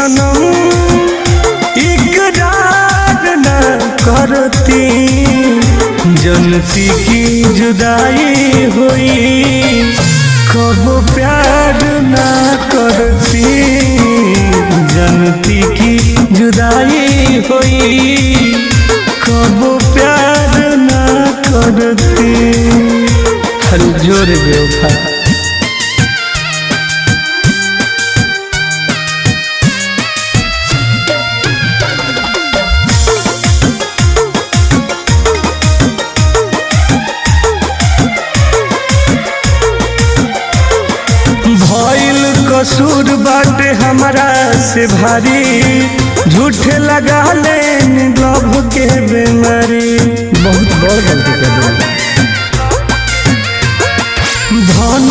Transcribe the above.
सनम इकरार न करती, जनती की जुदाई हुई कब प्यार न करती, जनती की जुदाई हुई कब प्यार न करती। हर जोर बेवफा कसूर बाटे हमारा से भारी, झूठे लगा ले लव के बीमारी, बहुत बड़ गलती कर दी। धन